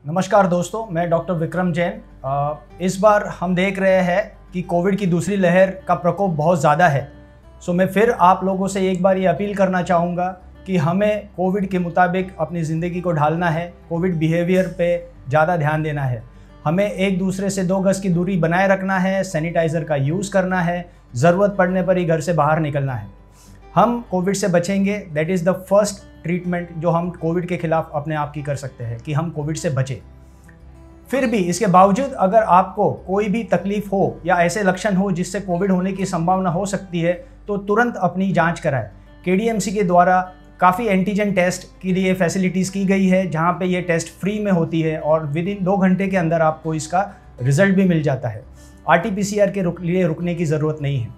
नमस्कार दोस्तों, मैं डॉक्टर विक्रम जैन। इस बार हम देख रहे हैं कि कोविड की दूसरी लहर का प्रकोप बहुत ज़्यादा है। मैं फिर आप लोगों से एक बार ये अपील करना चाहूँगा कि हमें कोविड के मुताबिक अपनी ज़िंदगी को ढालना है, कोविड बिहेवियर पे ज़्यादा ध्यान देना है। हमें एक दूसरे से 2 गज़ की दूरी बनाए रखना है, सैनिटाइज़र का यूज़ करना है, ज़रूरत पड़ने पर ही घर से बाहर निकलना है। हम कोविड से बचेंगे, that is the first treatment जो हम कोविड के खिलाफ अपने आप की कर सकते हैं कि हम कोविड से बचें। फिर भी इसके बावजूद अगर आपको कोई भी तकलीफ हो या ऐसे लक्षण हो जिससे कोविड होने की संभावना हो सकती है तो तुरंत अपनी जांच कराएं। केडीएमसी के द्वारा काफ़ी एंटीजन टेस्ट के लिए फैसिलिटीज़ की गई है जहां पे ये टेस्ट फ्री में होती है और विद इन 2 घंटे के अंदर आपको इसका रिजल्ट भी मिल जाता है। RT-PCR के लिए रुकने की ज़रूरत नहीं है।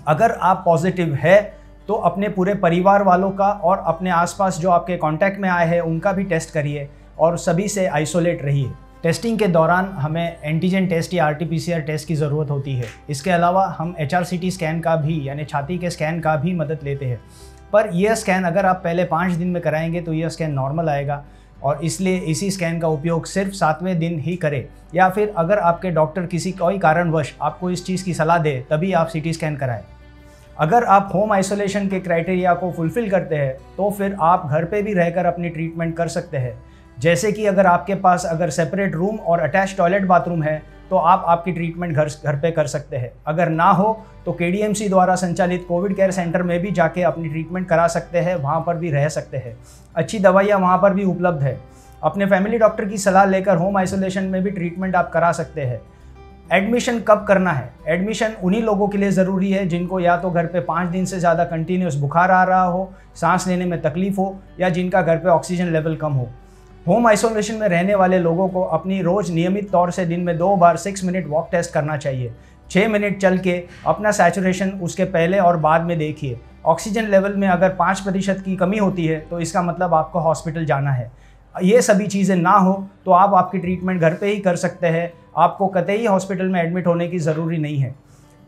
अगर आप पॉजिटिव है तो अपने पूरे परिवार वालों का और अपने आसपास जो आपके कांटेक्ट में आए हैं उनका भी टेस्ट करिए और सभी से आइसोलेट रहिए। टेस्टिंग के दौरान हमें एंटीजन टेस्ट या RT-PCR टेस्ट की ज़रूरत होती है। इसके अलावा हम HRCT स्कैन का भी यानी छाती के स्कैन का भी मदद लेते हैं, पर यह स्कैन अगर आप पहले 5 दिन में कराएंगे तो यह स्कैन नॉर्मल आएगा और इसलिए इसी स्कैन का उपयोग सिर्फ 7वें दिन ही करें, या फिर अगर आपके डॉक्टर किसी कोई कारणवश आपको इस चीज़ की सलाह दे तभी आप CT स्कैन कराएं। अगर आप होम आइसोलेशन के क्राइटेरिया को फुलफ़िल करते हैं तो फिर आप घर पे भी रहकर अपनी ट्रीटमेंट कर सकते हैं। जैसे कि अगर आपके पास सेपरेट रूम और अटैच टॉयलेट बाथरूम है तो आप आपकी ट्रीटमेंट घर पे कर सकते हैं। अगर ना हो तो KDMC द्वारा संचालित कोविड केयर सेंटर में भी जाके अपनी ट्रीटमेंट करा सकते हैं, वहाँ पर भी रह सकते हैं। अच्छी दवाइयाँ वहाँ पर भी उपलब्ध है। अपने फैमिली डॉक्टर की सलाह लेकर होम आइसोलेशन में भी ट्रीटमेंट आप करा सकते हैं। एडमिशन कब करना है? एडमिशन उन्हीं लोगों के लिए ज़रूरी है जिनको या तो घर पे 5 दिन से ज़्यादा कंटिन्यूस बुखार आ रहा हो, सांस लेने में तकलीफ हो या जिनका घर पे ऑक्सीजन लेवल कम हो। होम आइसोलेशन में रहने वाले लोगों को अपनी रोज़ नियमित तौर से दिन में 2 बार 6 मिनट वॉक टेस्ट करना चाहिए। 6 मिनट चल के अपना सैचुरेशन उसके पहले और बाद में देखिए। ऑक्सीजन लेवल में अगर 5% की कमी होती है तो इसका मतलब आपको हॉस्पिटल जाना है। ये सभी चीज़ें ना हो तो आप आपकी ट्रीटमेंट घर पे ही कर सकते हैं। आपको कतई हॉस्पिटल में एडमिट होने की ज़रूरी नहीं है।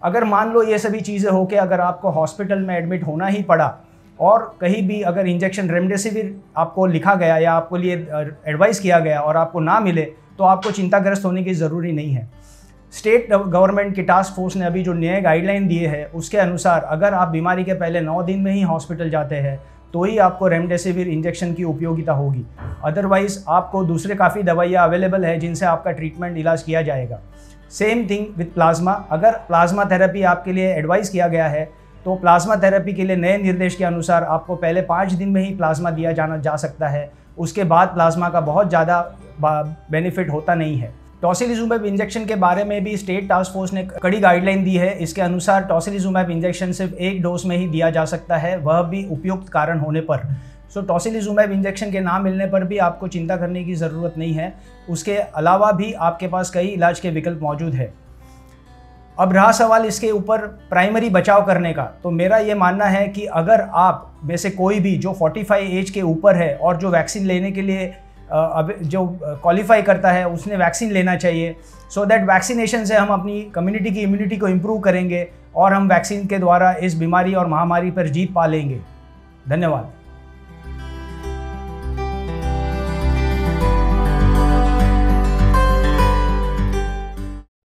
अगर मान लो ये सभी चीज़ें हो के अगर आपको हॉस्पिटल में एडमिट होना ही पड़ा और कहीं भी अगर इंजेक्शन रेमडेसिविर आपको लिखा गया या आपको लिए एडवाइस किया गया और आपको ना मिले तो आपको चिंताग्रस्त होने की ज़रूरी नहीं है। स्टेट गवर्नमेंट की टास्क फोर्स ने अभी जो नए गाइडलाइन दिए हैं उसके अनुसार अगर आप बीमारी के पहले 9 दिन में ही हॉस्पिटल जाते हैं तो ही आपको रेमडेसिविर इंजेक्शन की उपयोगिता होगी। अदरवाइज़ आपको दूसरे काफ़ी दवाइयाँ अवेलेबल है जिनसे आपका ट्रीटमेंट इलाज किया जाएगा। Same thing with plasma. अगर प्लाज्मा थेरेपी आपके लिए एडवाइस किया गया है तो प्लाज्मा थेरेपी के लिए नए निर्देश के अनुसार आपको पहले 5 दिन में ही प्लाज्मा दिया जा सकता है। उसके बाद प्लाज्मा का बहुत ज़्यादा बेनिफिट होता नहीं है। टॉसिलिजुमैब इंजेक्शन के बारे में भी स्टेट टास्क फोर्स ने कड़ी गाइडलाइन दी है। इसके अनुसार टॉसिलिजुमैब इंजेक्शन सिर्फ 1 डोज में ही दिया जा सकता है, वह भी उपयुक्त कारण होने पर। टॉसिलिजुमैब इंजेक्शन के ना मिलने पर भी आपको चिंता करने की ज़रूरत नहीं है। उसके अलावा भी आपके पास कई इलाज के विकल्प मौजूद है। अब रहा सवाल इसके ऊपर प्राइमरी बचाव करने का, तो मेरा ये मानना है कि अगर आप में से कोई भी जो 45 एज के ऊपर है और जो वैक्सीन लेने के लिए जो क्वालिफाई करता है उसने वैक्सीन लेना चाहिए, सो दैट वैक्सीनेशन से हम अपनी कम्युनिटी की इम्यूनिटी को इम्प्रूव करेंगे और हम वैक्सीन के द्वारा इस बीमारी और महामारी पर जीत पा लेंगे। धन्यवाद।